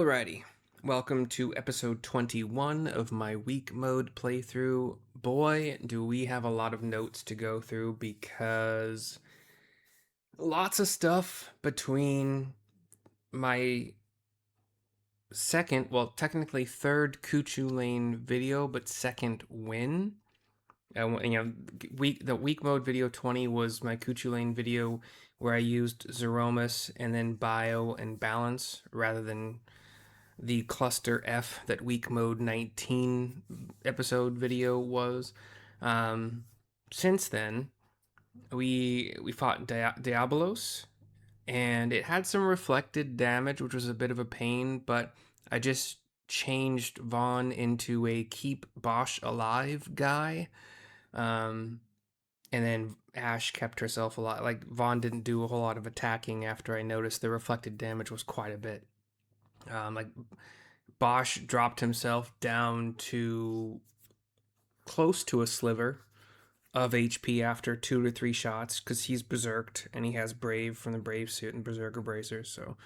Alrighty, welcome to episode 21 of my weak mode playthrough. Boy, do we have a lot of notes to go through because lots of stuff between my second, well, technically third Kuchu Lane video, but second win. The weak mode video 20 was my Kuchu Lane video where I used Zeromus and then Bio and Balance rather than the cluster F that weak mode 19 episode video was. Um, since then, we fought Diabolos, and it had some reflected damage, which was a bit of a pain, but I just changed Vaughn into a keep Bosch alive guy. And then Ash kept herself alive. Like, Vaughn didn't do a whole lot of attacking after I noticed the reflected damage was quite a bit. Like, Bosch dropped himself down to close to a sliver of HP after 2 to 3 shots because he's berserked and he has Brave from the Brave suit and Berserker bracers. So,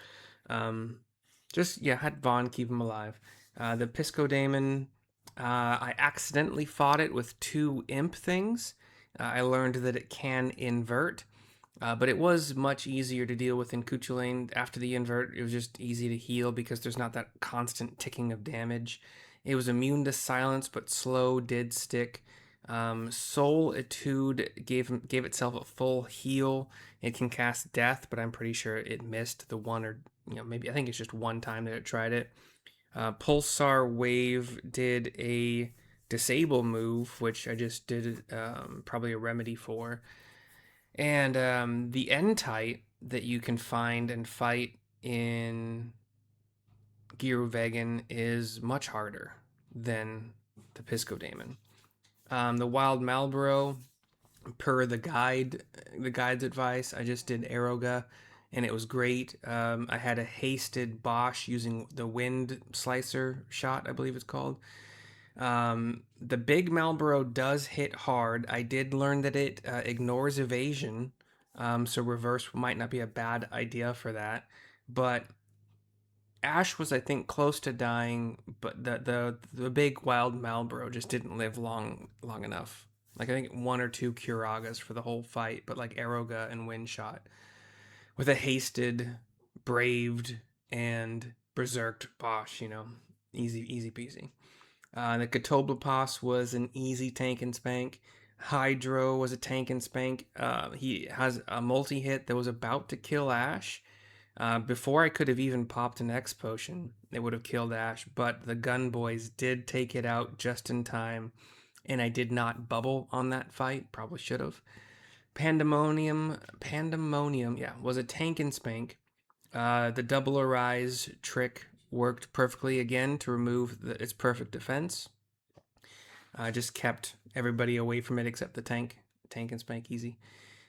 had Vaughn keep him alive. The Piscodaemon, I accidentally fought it with 2 imp things. I learned that it can invert. But it was much easier to deal with in Kuchu Lane. After the invert, it was just easy to heal because there's not that constant ticking of damage. It was immune to silence, but slow did stick. Soul Etude gave itself a full heal. It can cast Death, but I'm pretty sure it missed the one or maybe I think it's just one time that it tried it. Pulsar Wave did a disable move, which I just did probably a remedy for. And the Entite that you can find and fight in Giruvegan is much harder than the Piscodaemon. The Wild Malboro, per the guide's advice, I just did Aeroga, and it was great. I had a hasted Bosch using the Wind Slicer shot, I believe it's called. The big Malboro does hit hard. I did learn that it ignores evasion, so reverse might not be a bad idea for that. But Ash was, I think, close to dying, but the big wild Malboro just didn't live long enough. Like I think 1 or 2 Curagas for the whole fight, but like Aeroga and Wind Shot with a hasted, braved, and berserked Bosch. Easy peasy. The Catoblepas was an easy tank and spank. Hydro was a tank and spank. He has a multi-hit that was about to kill Ash. Before I could have even popped an X potion, it would have killed Ash, but the gun boys did take it out just in time, and I did not bubble on that fight. Probably should have. Pandaemonium, yeah, was a tank and spank. The double arise trick worked perfectly again to remove its perfect defense. Just kept everybody away from it except the tank. Tank and spank easy.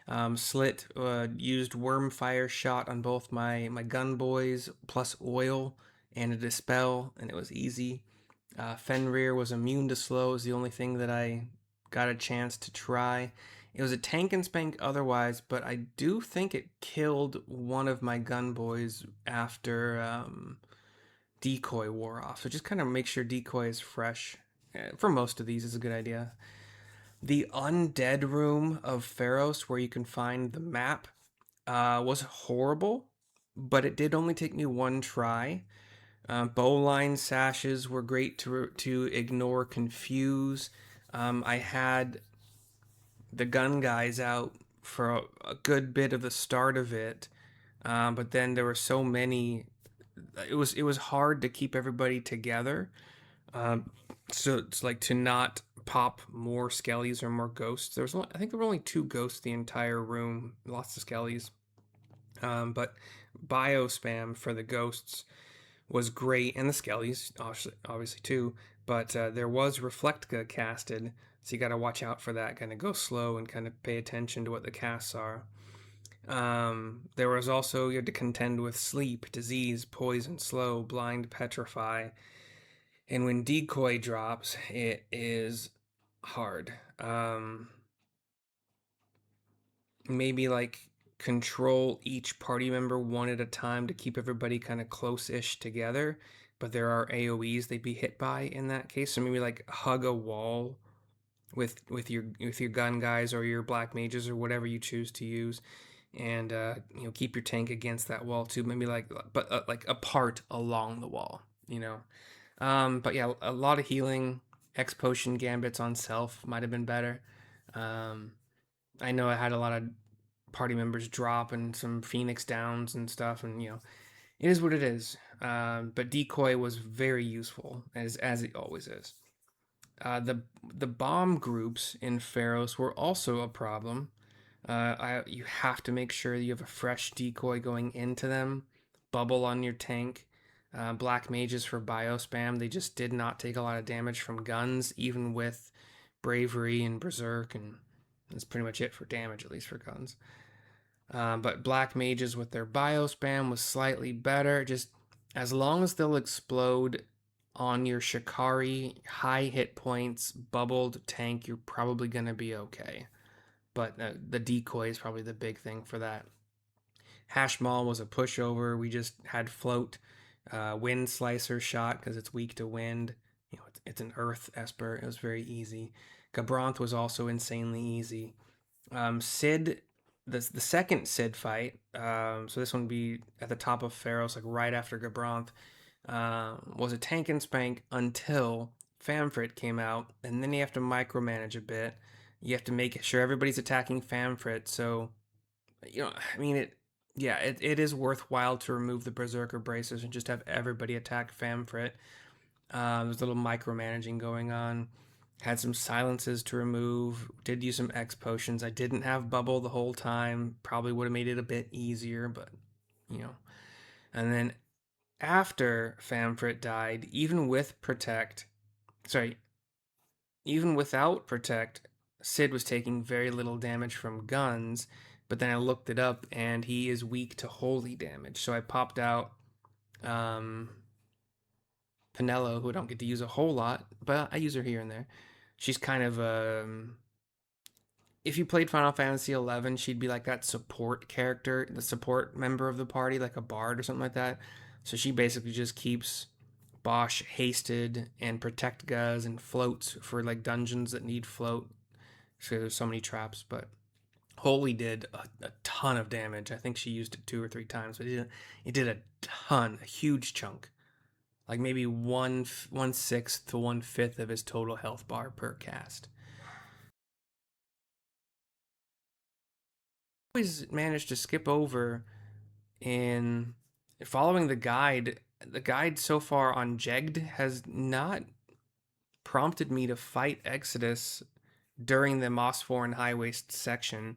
Slyt used Wormfire shot on both my gun boys plus oil and a dispel, and it was easy. Fenrir was immune to slow, is the only thing that I got a chance to try. It was a tank and spank otherwise, but I do think it killed one of my gun boys after decoy wore off. So just kind of make sure decoy is fresh. For most of these is a good idea. The Undead room of Pharos, where you can find the map, was horrible, but it did only take me 1 try. Bowline sashes were great to ignore confuse. I had the gun guys out for a good bit of the start of it, but then there were so many. It was hard to keep everybody together. So it's like to not pop more skellies or more ghosts. I think there were only 2 ghosts the entire room. Lots of skellies. But bio spam for the ghosts was great, and the skellies obviously too. But there was Reflectka casted, so you got to watch out for that. Kind of go slow and kind of pay attention to what the casts are. There was also, you had to contend with sleep, disease, poison, slow, blind, petrify. And when decoy drops, it is hard. Maybe like control each party member one at a time to keep everybody kind of close-ish together, but there are AoEs they'd be hit by in that case. So maybe like hug a wall with your gun guys or your black mages or whatever you choose to use, and keep your tank against that wall too. Maybe like apart along the wall. But yeah, a lot of healing. X potion gambits on self might have been better. I know I had a lot of party members drop and some Phoenix downs and stuff, and it is what it is. But decoy was very useful, as it always is. The bomb groups in Pharos were also a problem. You have to make sure you have a fresh decoy going into them. Bubble on your tank. Black mages for bio spam. They just did not take a lot of damage from guns, even with bravery and berserk, and that's pretty much it for damage, at least for guns. But black mages with their bio spam was slightly better. Just as long as they'll explode on your Shikari, high hit points, bubbled tank, you're probably going to be okay. But the decoy is probably the big thing for that. Hashmal was a pushover. We just had float, wind slicer shot because it's weak to wind. It's an earth esper. It was very easy. Gabranth was also insanely easy. Sid, the second Sid fight, so this one would be at the top of Pharos, like right after Gabranth, was a tank and spank until Famfrit came out, and then you have to micromanage a bit. You have to make sure everybody's attacking Famfrit, so, it is worthwhile to remove the Berserker braces and just have everybody attack Famfrit. There's a little micromanaging going on. Had some silences to remove. Did use some X potions. I didn't have bubble the whole time. Probably would have made it a bit easier, but, And then after Famfrit died, even without Protect, Sid was taking very little damage from guns, but then I looked it up, and he is weak to holy damage. So I popped out Penelo, who I don't get to use a whole lot, but I use her here and there. She's kind of if you played Final Fantasy XI, she'd be like that support character, the support member of the party, like a bard or something like that. So she basically just keeps Bosch hasted and protect Guz and floats for like dungeons that need float. So there's so many traps, but Holy did a ton of damage. I think she used it 2 or 3 times, but it did a ton, a huge chunk. Like maybe 1/6 to 1/5 of his total health bar per cast. Always managed to skip over in following the guide. The guide so far on Jegged has not prompted me to fight Exodus during the Mossforn High Waste section.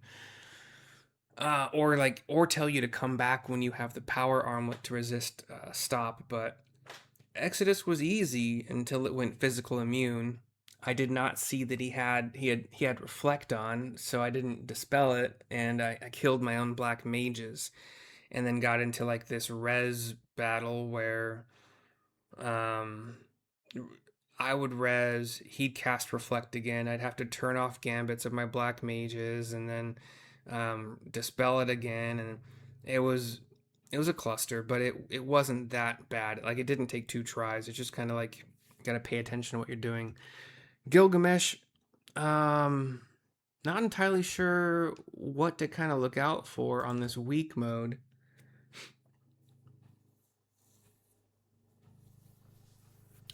Or tell you to come back when you have the power armlet to resist stop, but Exodus was easy until it went physical immune. I did not see that he had reflect on, so I didn't dispel it, and I killed my own black mages, and then got into like this res battle where I would res, he'd cast reflect again. I'd have to turn off gambits of my black mages and then dispel it again, and it was a cluster, but it wasn't that bad. Like, it didn't take 2 tries. It's just kind of like you gotta pay attention to what you're doing. Gilgamesh, not entirely sure what to kind of look out for on this weak mode.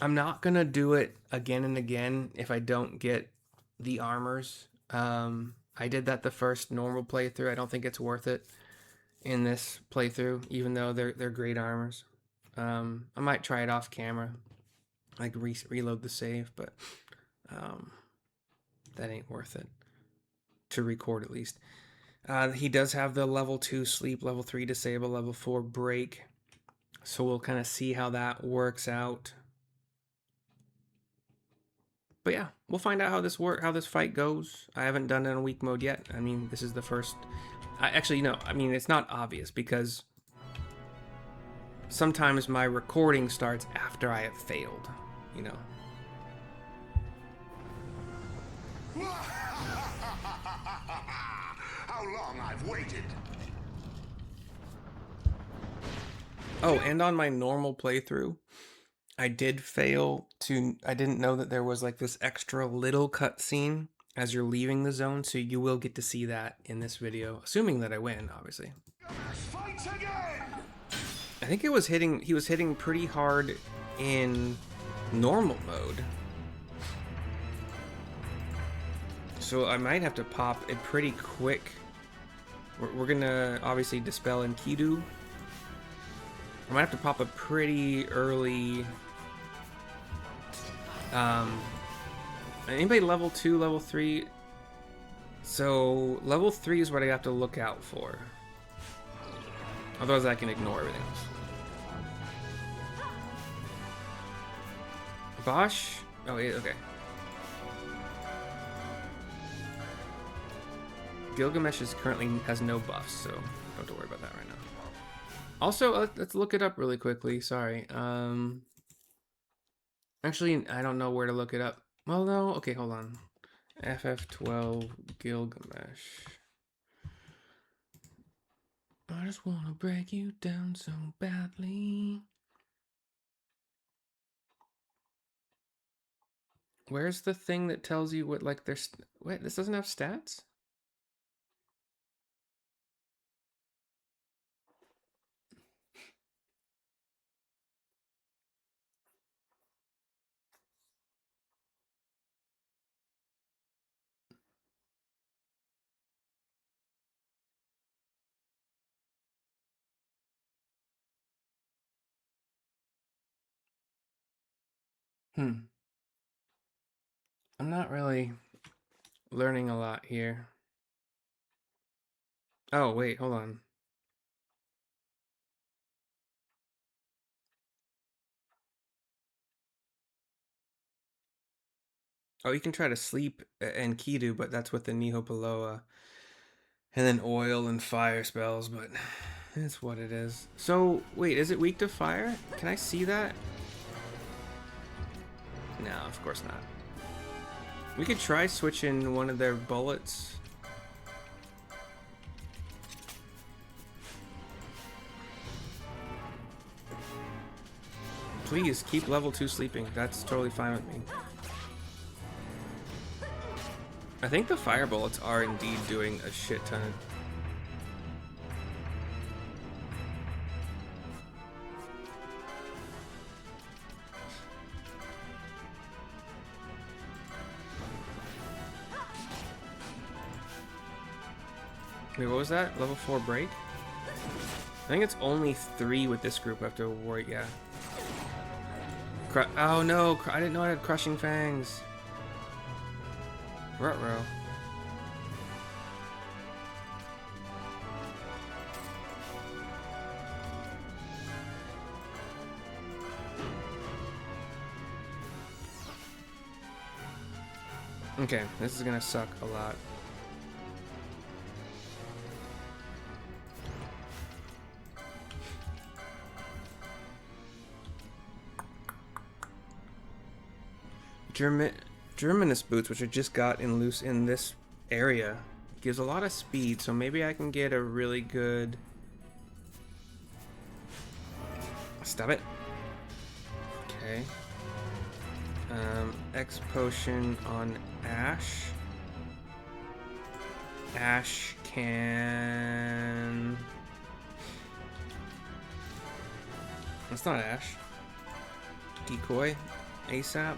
I'm not gonna do it again and again if I don't get the armors. I did that the first normal playthrough. I don't think it's worth it in this playthrough, even though they're great armors. I might try it off camera, like reload the save, but that ain't worth it to record, at least. He does have the level 2 sleep, level 3 disable, level 4 break, so we'll kind of see how that works out. But yeah, we'll find out how this fight goes. I haven't done it in a weak mode yet. I mean, this is the first. It's not obvious because sometimes my recording starts after I have failed, How long I've waited! Oh, and on my normal playthrough, I didn't know that there was like this extra little cutscene as you're leaving the zone, so you will get to see that in this video, assuming that I win, obviously. I think he was hitting pretty hard in normal mode. So I might have to pop a pretty quick. We're gonna obviously dispel Enkidu. I might have to pop a pretty early. Anybody level 2, level 3? So level 3 is what I have to look out for. Otherwise I can ignore everything else. Bosch? Oh, yeah, okay. Gilgamesh currently has no buffs, so don't have to worry about that right now. Also, let's look it up really quickly. Sorry. Actually, I don't know where to look it up. Well, no. Okay, hold on. FF12 Gilgamesh. I just want to break you down so badly. Where's the thing that tells you what, like, there's... Wait, this doesn't have stats? I'm not really learning a lot here. Oh, wait, hold on. Oh, you can try to sleep Enkidu, but that's with the Nihopaloa. And then oil and fire spells, but it's what it is. So, wait, is it weak to fire? Can I see that? No, of course not. We could try switching one of their bullets. Please, keep level 2 sleeping. That's totally fine with me. I think the fire bullets are indeed doing a shit ton of... Wait, what was that? Level 4 break? I think it's only 3 with this group I have to worry, yeah. Oh no, I didn't know I had Crushing Fangs. Ruh-roh. Okay, this is gonna suck a lot. Germanus boots, which I just got in this area, gives a lot of speed, so maybe I can get a really good... Stop it. Okay. X potion on Ash. Ash can... It's not Ash. Decoy. ASAP.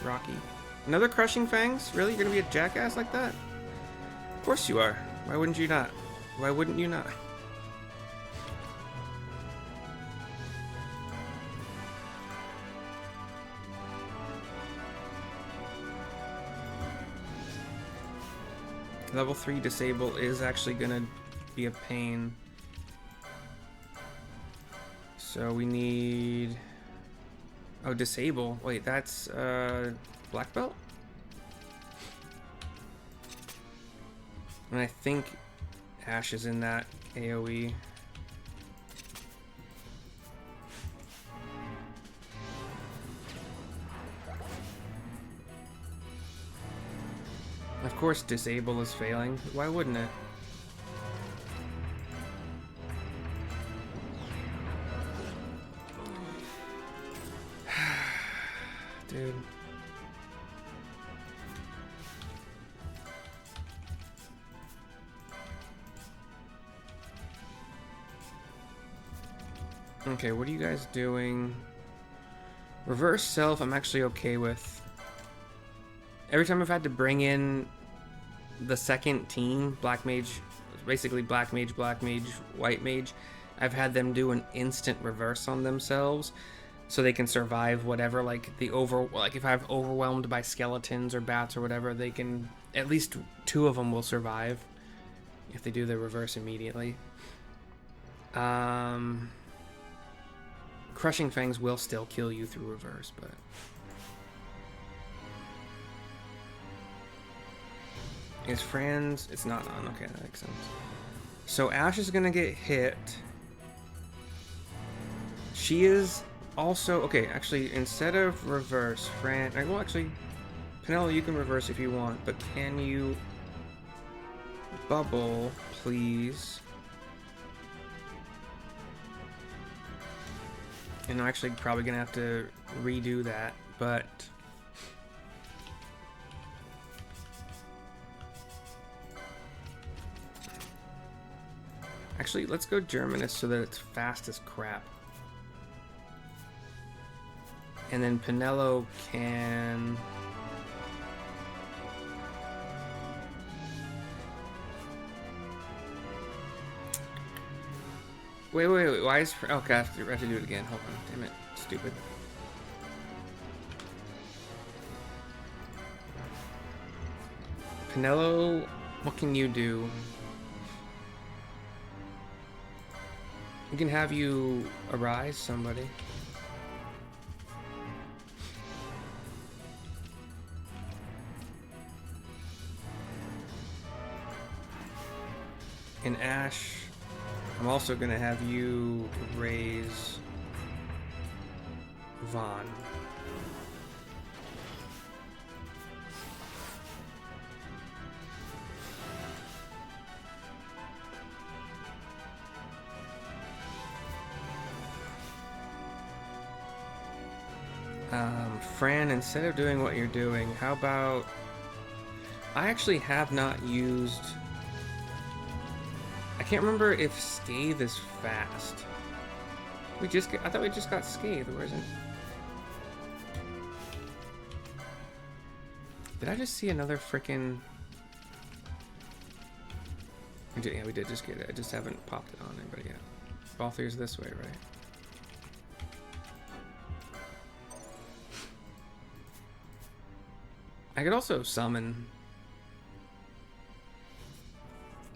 Rocky. Another Crushing Fangs? Really? You're gonna be a jackass like that? Of course you are. Why wouldn't you not? Why wouldn't you not? Level 3 disable is actually gonna be a pain. So we need... Oh, disable. Wait, that's black belt? And I think Ash is in that AoE. Of course, disable is failing. Why wouldn't it? dude. Okay, what are you guys doing? Reverse self, I'm actually okay with. Every time I've had to bring in the second team, Black Mage, basically Black Mage, White Mage, I've had them do an instant reverse on themselves so they can survive whatever, like if I'm overwhelmed by skeletons or bats or whatever, they can, at least 2 of them will survive if they do the reverse immediately. Crushing Fangs will still kill you through reverse, but... Is Fran's... It's not on. Okay, that makes sense. So Ash is gonna get hit. She is also... Okay, actually, instead of reverse, Fran... Well, actually, Penelo, you can reverse if you want, but can you... Bubble, please? And I'm actually probably gonna have to redo that, but... Actually, let's go Germanus so that it's fast as crap. And then Penelo can... Wait, why is... Okay, I have to do it again. Hold on, damn it. Stupid. Penelo, what can you do? We can have you arise somebody. And Ash, I'm also going to have you raise Vaughn. Fran, instead of doing what you're doing, how about... I actually have not used... I can't remember if Scathe is fast. I thought we just got Scathe. Where is it? Did I just see another frickin'... Yeah, we did just get it. I just haven't popped it on anybody yet. Balthier's this way, right? I could also summon,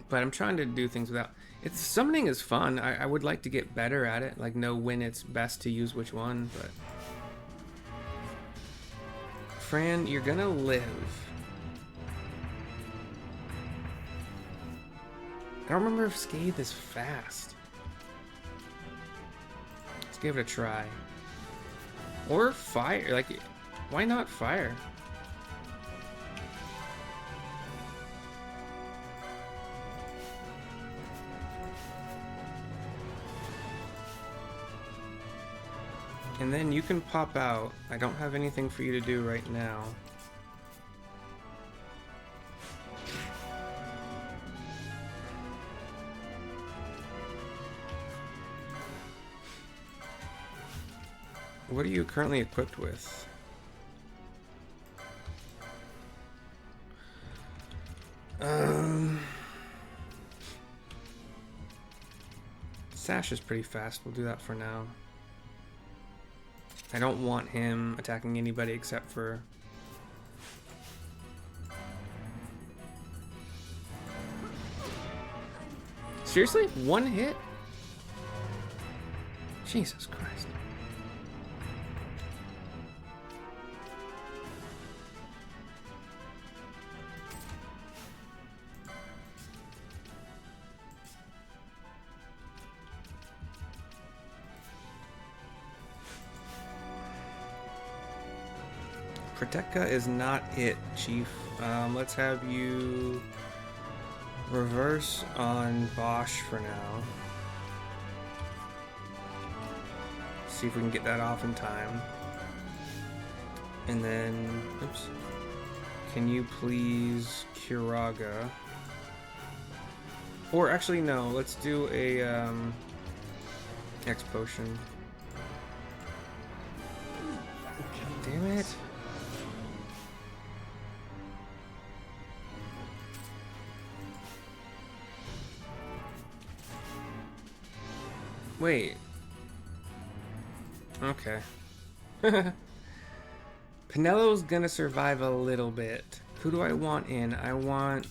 but I'm trying to do things without... Summoning is fun. I would like to get better at it, like know when it's best to use which one, but... Fran, you're gonna live. I don't remember if Scathe is fast. Let's give it a try. Or fire, like, why not fire? And then you can pop out. I don't have anything for you to do right now. What are you currently equipped with? Sash is pretty fast. We'll do that for now. I don't want him attacking anybody except for... Seriously? One hit? Jesus Christ. Proteka is not it, Chief. Let's have you reverse on Bosch for now. See if we can get that off in time. And then, oops. Can you please Kiraga? Or actually, no. Let's do a X potion. Damn it. Wait. Okay. Penello's gonna survive a little bit. Who do I want in? I want...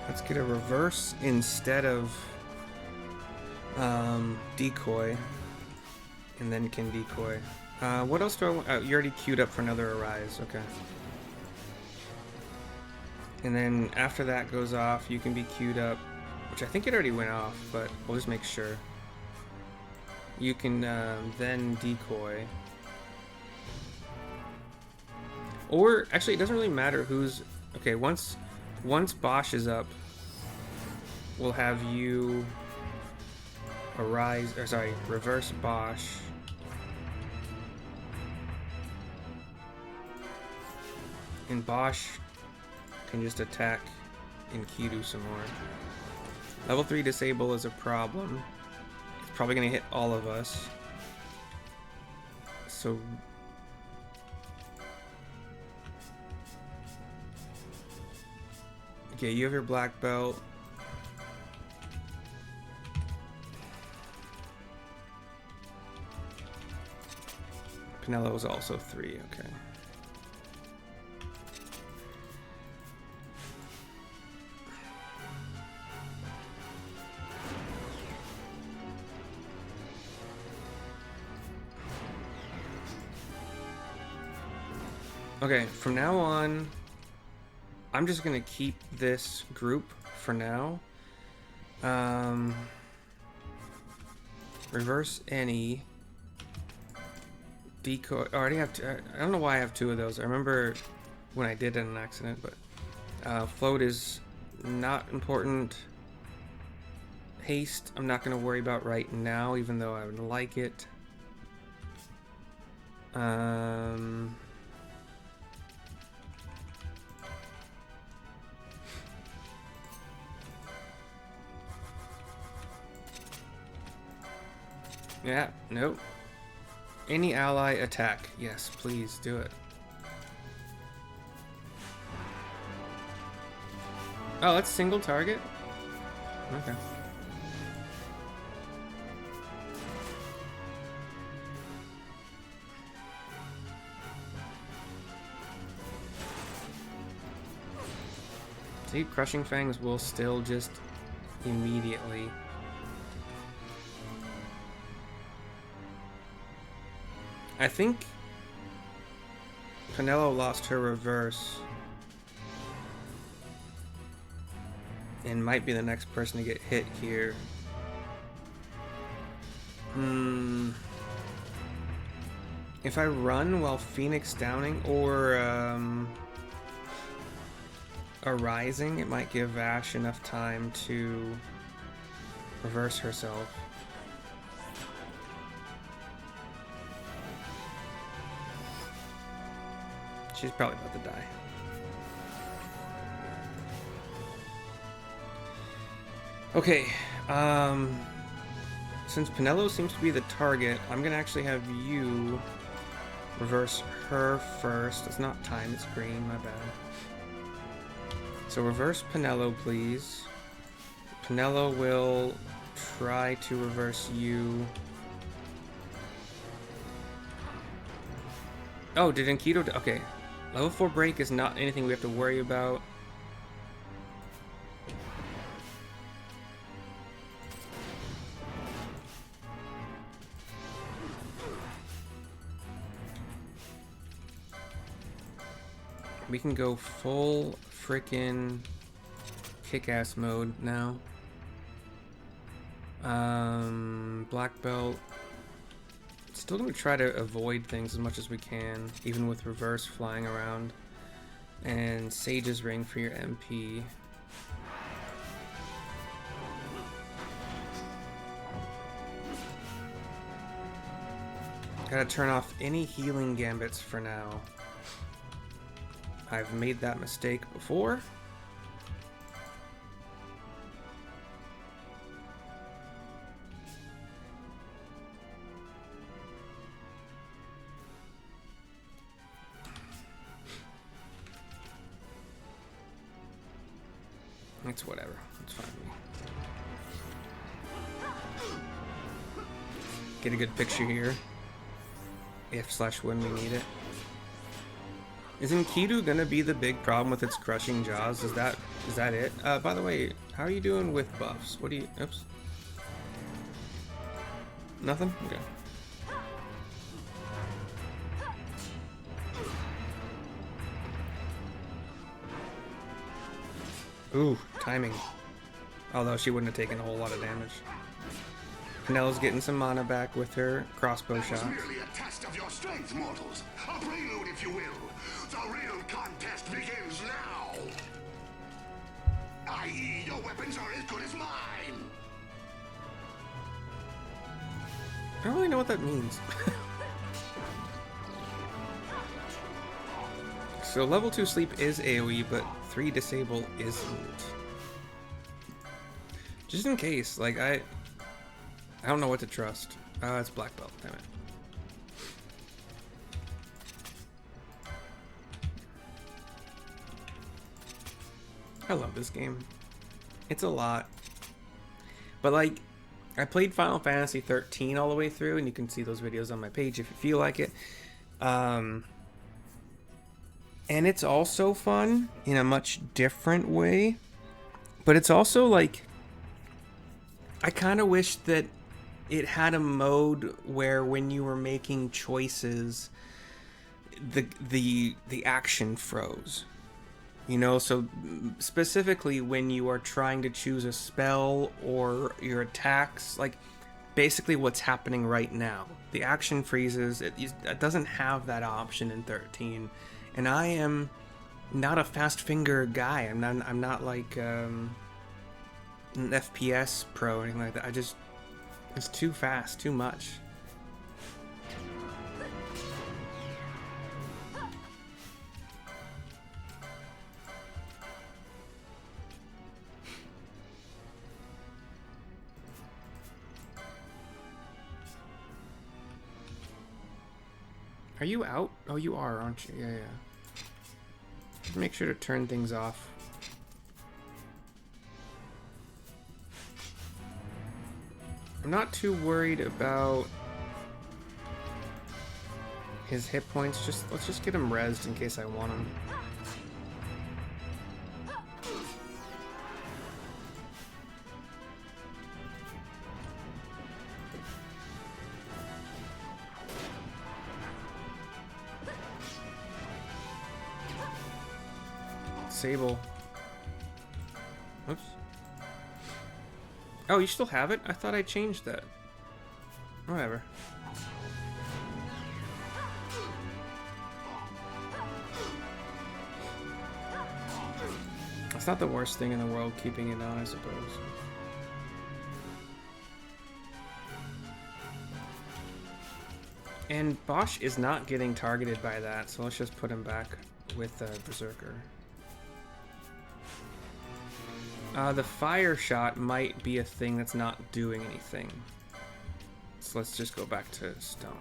Let's get a reverse instead of decoy, and then can decoy. What else do I want? Oh, you already queued up for another Arise. Okay. And then after that goes off, you can be queued up, which I think it already went off, but we'll just make sure. You can then decoy. Or, actually, it doesn't really matter who's... Okay, once Bosch is up, we'll have you Arise, or sorry, reverse Bosch. And Bosch can just attack and Kidu some more. Level 3 disable is a problem. It's probably going to hit all of us. So... Okay, you have your black belt. Penello is also 3, okay. Okay, from now on, I'm just gonna keep this group for now. Reverse any decoy. I already have. I don't know why I have 2 of those. I remember when I did it in an accident, but float is not important. Haste, I'm not gonna worry about right now, even though I would like it. Yeah, nope. Any ally attack. Yes, please do it. Oh, that's single target? Okay. See, Crushing Fangs will still just immediately... I think Penello lost her reverse and might be the next person to get hit here. If I run while Phoenix downing or arising, it might give Ash enough time to reverse herself. She's probably about to die. Okay, since Penello seems to be the target, I'm gonna actually have you reverse her first. It's not time, it's green, my bad. So reverse Penello, please. Penello will try to reverse you. Oh, did Enkidu... Okay. Level 4 break is not anything we have to worry about. We can go full frickin' kick-ass mode now. Black belt. Still gonna try to avoid things as much as we can, even with reverse flying around. And Sage's Ring for your MP. Gotta turn off any healing gambits for now. I've made that mistake before. It's whatever. It's fine with me. Get a good picture here. If/when we need it. Isn't Kidu gonna be the big problem with its crushing jaws? Is that it? By the way, how are you doing with buffs? What do you... Oops. Nothing? Okay. Ooh, timing. Although she wouldn't have taken a whole lot of damage. Penelo's getting some mana back with her crossbow shots. Merely a test of your strength, mortals. A prelude, if you will. The real contest begins now. I.e., your weapons are as good as mine. I don't really know what that means. So level 2 sleep is AoE, but 3 disable isn't. Just in case, like I don't know what to trust. It's black belt, damn it. I love this game. It's a lot. But like, I played Final Fantasy 13 all the way through, and you can see those videos on my page if you feel like it. And it's also fun in a much different way. But it's also like, I kind of wish that it had a mode where when you were making choices, the action froze. You know, so specifically when you are trying to choose a spell or your attacks, like basically what's happening right now. The action freezes. It doesn't have that option in 13. And I am not a fast finger guy. I'm not like an FPS pro or anything like that. It's too fast, too much. Are you out? Oh, you are, aren't you? Yeah. Just make sure to turn things off. I'm not too worried about his hit points. Let's just get him rezzed in case I want him. Sable. Oops. Oh, you still have it? I thought I changed that. Whatever. It's not the worst thing in the world, keeping it on, I suppose. And Bosch is not getting targeted by that, so let's just put him back with Berserker. The fire shot might be a thing that's not doing anything. So let's just go back to stone.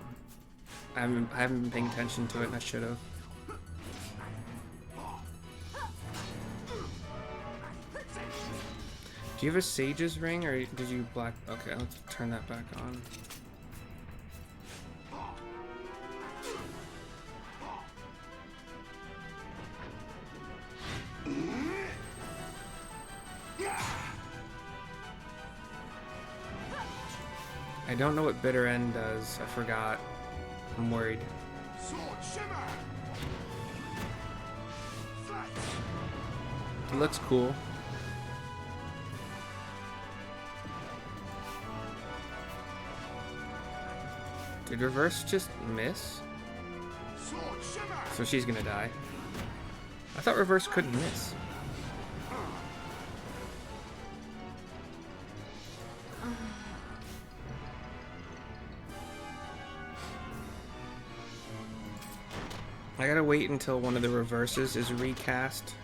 I haven't been paying attention to it, and I should have. Do you have a Sage's Ring, or did you black... Okay, let's turn that back on. I don't know what Bitter End does. I forgot. I'm worried. Sword shimmer. It looks cool. Did reverse just miss? So she's gonna die. I thought reverse couldn't miss. I gotta wait until one of the reverses is recast.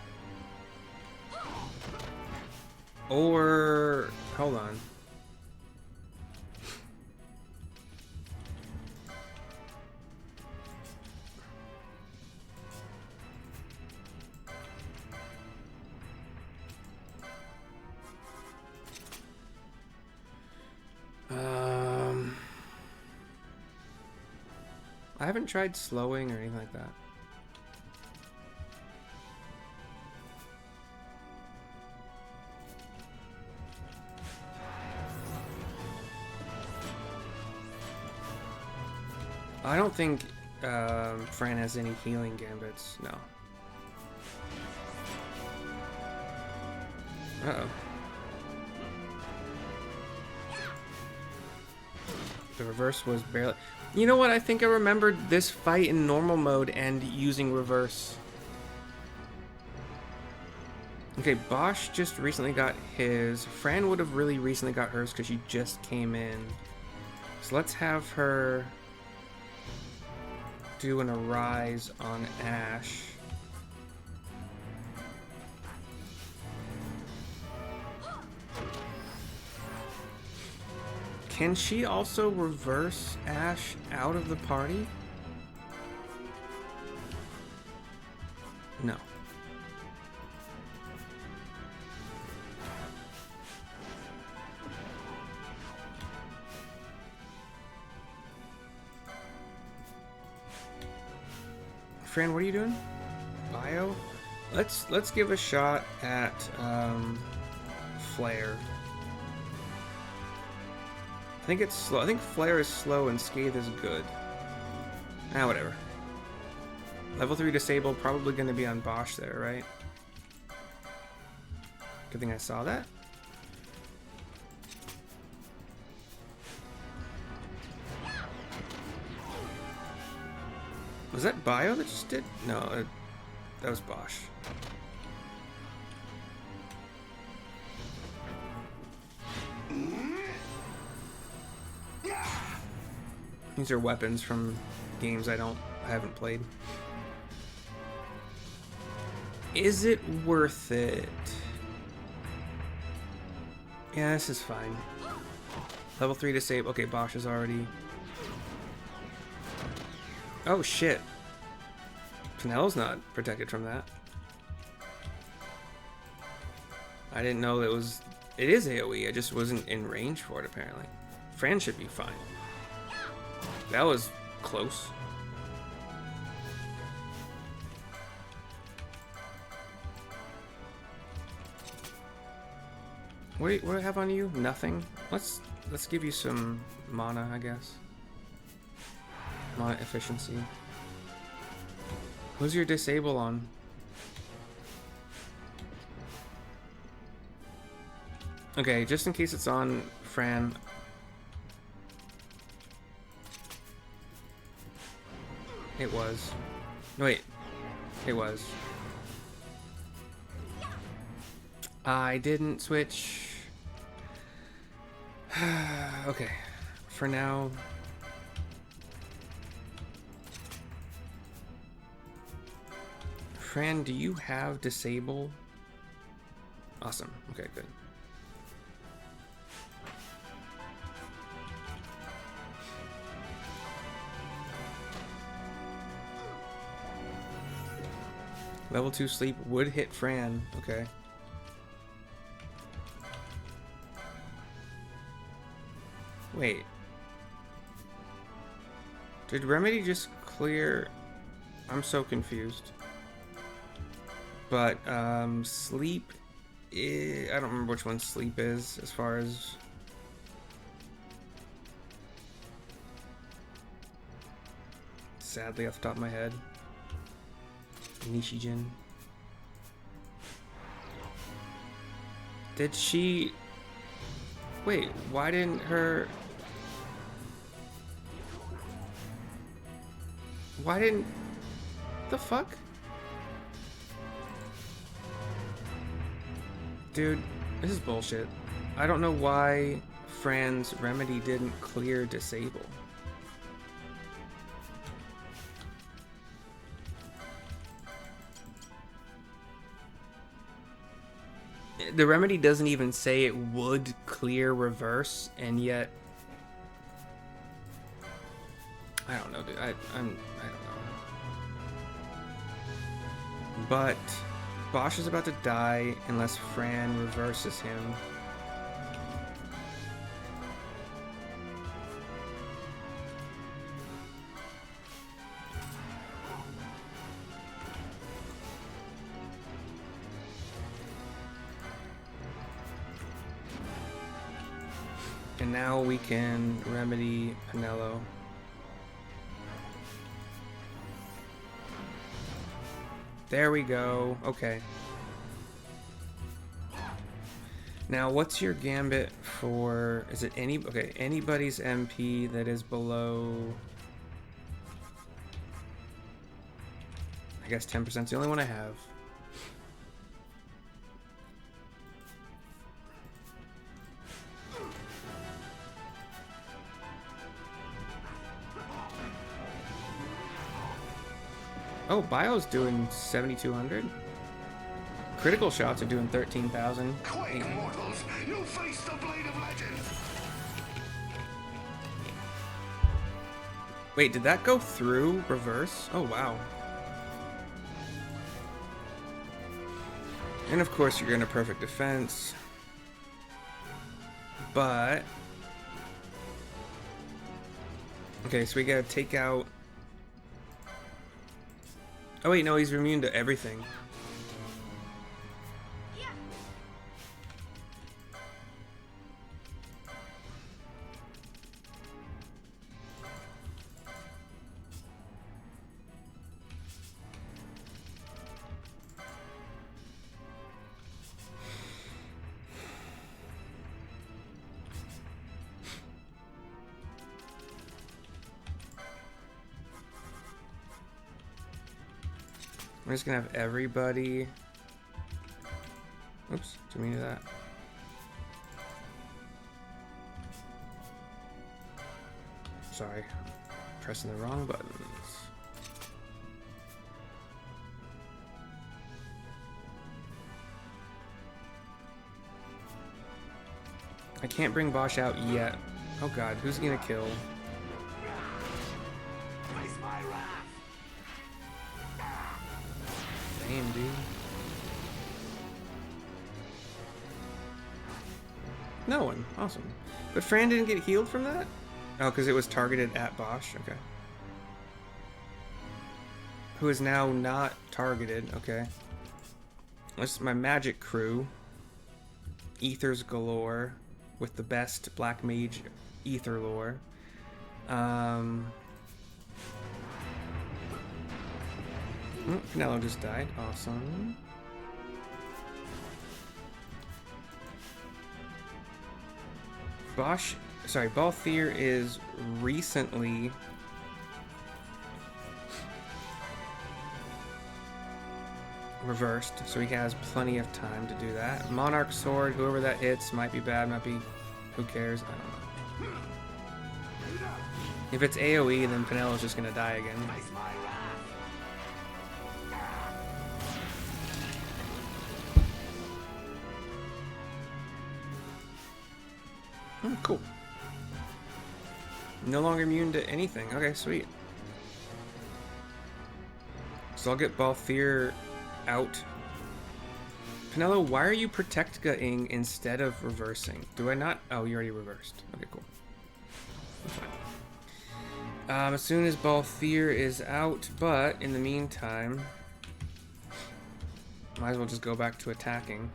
Or... hold on. I haven't tried slowing or anything like that. I don't think Fran has any healing gambits. No. Uh-oh. The reverse was barely... You know what? I think I remembered this fight in normal mode and using reverse. Okay, Bosch just recently got his. Fran would have really recently got hers because she just came in. So let's have her do an Arise on Ash. Can she also reverse Ash out of the party? No. Fran, what are you doing? Bio? Let's give a shot at Flare. I think it's slow. I think Flare is slow and Scathe is good. Ah, whatever. Level 3 disable, probably going to be on Bosch there, right? Good thing I saw that. Was that Bio that just did? No, that was Bosch. These are weapons from games I haven't played. Is it worth it? Yeah, this is fine. Level 3 disable. Okay, Bosch is already... Oh shit. Pinel's not protected from that. I didn't know it was... It is AoE, I just wasn't in range for it apparently. Fran should be fine. That was close. Wait, what do I have on you? Nothing? Let's give you some mana, I guess. Mana efficiency. Who's your disable on? Okay, just in case it's on Fran. It was. Wait. It was. I didn't switch. Okay. For now. Fran, do you have disable? Awesome. Okay, good. Level 2 sleep would hit Fran. Okay. Wait. Did Remedy just clear? I'm so confused. But sleep I don't remember which one sleep is as far as sadly off the top of my head. Nishijin. Did she... Wait, why didn't her... Why didn't... The fuck? Dude, this is bullshit. I don't know why Fran's remedy didn't clear disable. The remedy doesn't even say it would clear reverse, and yet I don't know, dude. I don't know. But Bosch is about to die unless Fran reverses him. And now we can remedy Penelo. There we go. Okay. Now, what's your gambit for... Is it any... Okay, anybody's MP that is below... I guess 10% is the only one I have. Oh, Bio's doing 7,200. Critical shots are doing 13,000. Quake, mortals! You face the blade of legend! Wait, did that go through reverse? Oh, wow. And of course you're in a perfect defense. But... Okay, so we gotta take out... Oh wait, no, he's immune to everything. We're just gonna have everybody. Oops, didn't mean to do that. Sorry, pressing the wrong buttons. I can't bring Bosch out yet. Oh god, who's he gonna kill? Damn, dude. No one. Awesome. But Fran didn't get healed from that? Oh, because it was targeted at Bosch. Okay. Who is now not targeted. Okay. This is my magic crew. Ethers galore. With the best black mage ether lore. Penelo just died. Awesome. Bosch, sorry, Balthier is recently reversed, so he has plenty of time to do that. Monarch Sword, whoever that hits, might be bad, might be... Who cares? I don't know. If it's AoE, then Penelo's just gonna die again. Cool. No longer immune to anything. Okay, sweet. So I'll get Balthier out. Penelo, why are you protect-ing instead of reversing? Do I not? Oh, you already reversed. Okay, cool. That's fine. As soon as Balthier is out, but in the meantime, might as well just go back to attacking.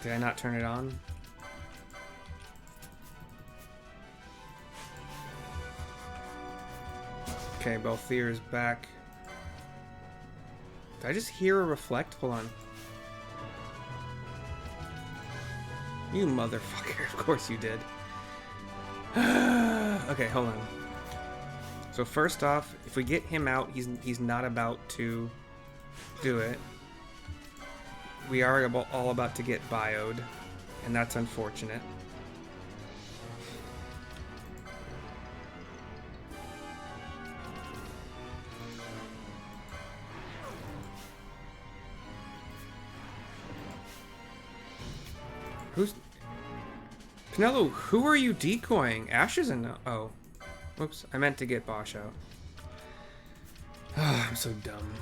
Did I not turn it on? Okay, Balthier is back. Did I just hear a reflect? Hold on. You motherfucker. Of course you did. Okay, hold on. So first off, if we get him out, he's not about to do it. We are all about to get bioed, and that's unfortunate. Who's... Pinello, who are you decoying? Ash isn't... Oh. Whoops, I meant to get Bosch out. Oh, I'm so dumb.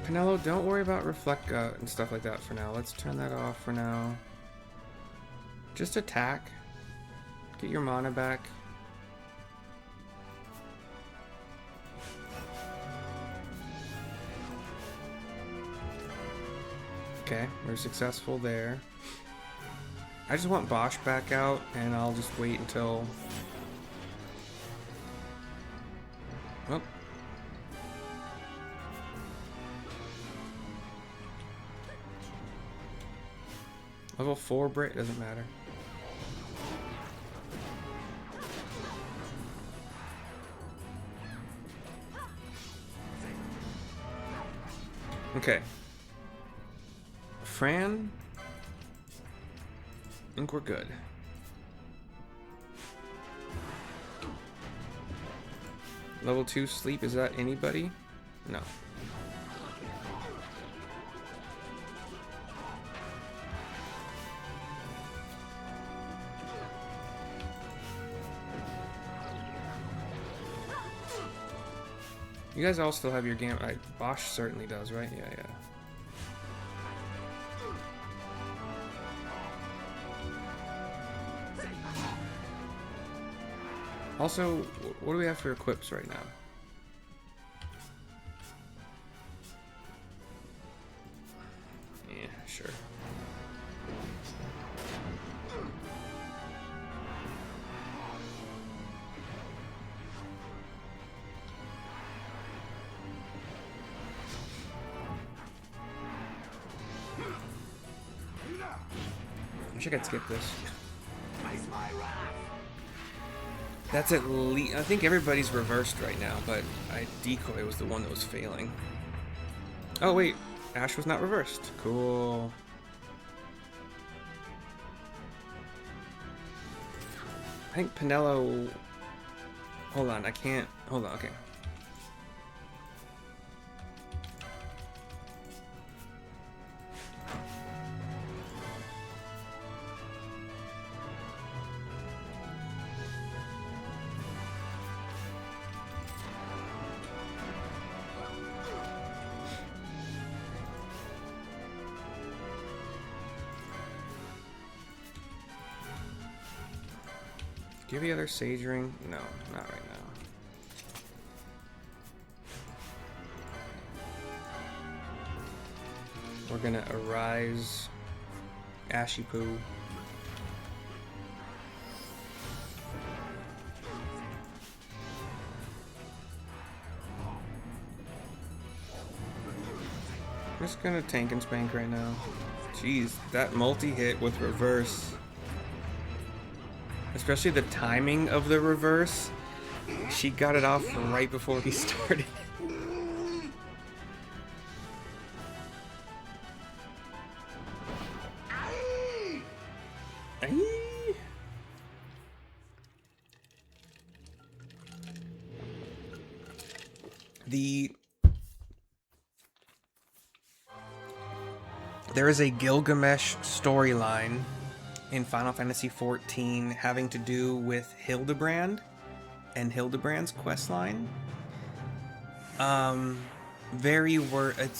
Pinello, don't worry about reflect and stuff like that for now. Let's turn that off for now. Just attack. Get your mana back. Okay, we're successful there. I just want Bosch back out, and I'll just wait until... Oh. Level 4 Brit, doesn't matter. Okay. Fran? I think we're good. Level 2 sleep, is that anybody? No. You guys all still have your game. Bosch certainly does, right? Yeah, yeah. Also, what do we have for equips right now? Yeah, sure. I wish I could skip this. That's at least... I think everybody's reversed right now, but Decoy was the one that was failing. Oh, wait. Ash was not reversed. Cool. I think Pinello... Hold on, I can't... Hold on, okay. Do you have the other Sage Ring? No, not right now. We're gonna Arise Ashy Poo. I'm just gonna tank and spank right now. Jeez, that multi-hit with reverse. Especially the timing of the reverse. She got it off right before he started. There is a Gilgamesh storyline in Final Fantasy XIV having to do with Hildebrand and Hildebrand's questline.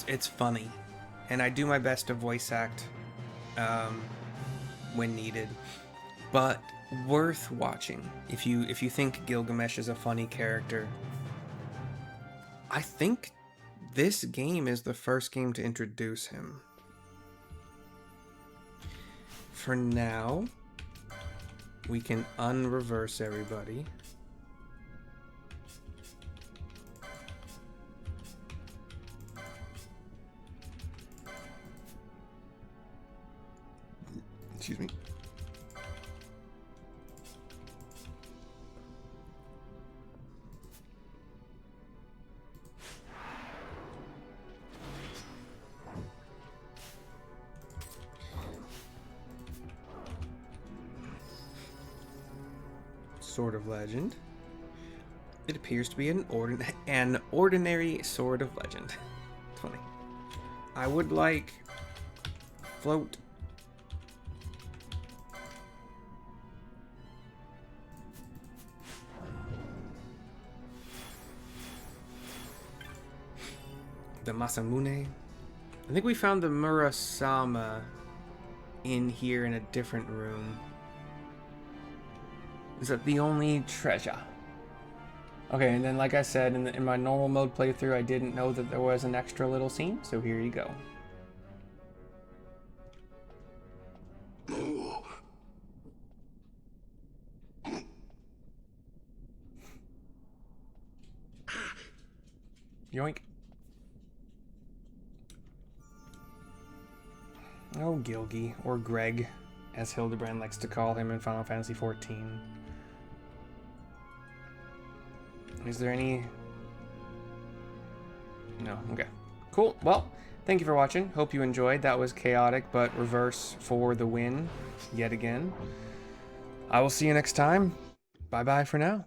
It's funny, and I do my best to voice act when needed. but worth watching if you think Gilgamesh is a funny character. I think this game is the first game to introduce him. For now, we can unreverse everybody. Excuse me. Sword of Legend. It appears to be an ordinary Sword of Legend. It's funny. I would like float. The Masamune. I think we found the Murasama in here in a different room. Is that the only treasure? Okay, and then like I said, in my normal mode playthrough, I didn't know that there was an extra little scene, so here you go. Yoink. Oh, Gilgy, or Greg, as Hildebrand likes to call him in Final Fantasy XIV. Is there any... No, okay. Cool, well, thank you for watching. Hope you enjoyed. That was chaotic, but reverse for the win, yet again. I will see you next time. Bye-bye for now.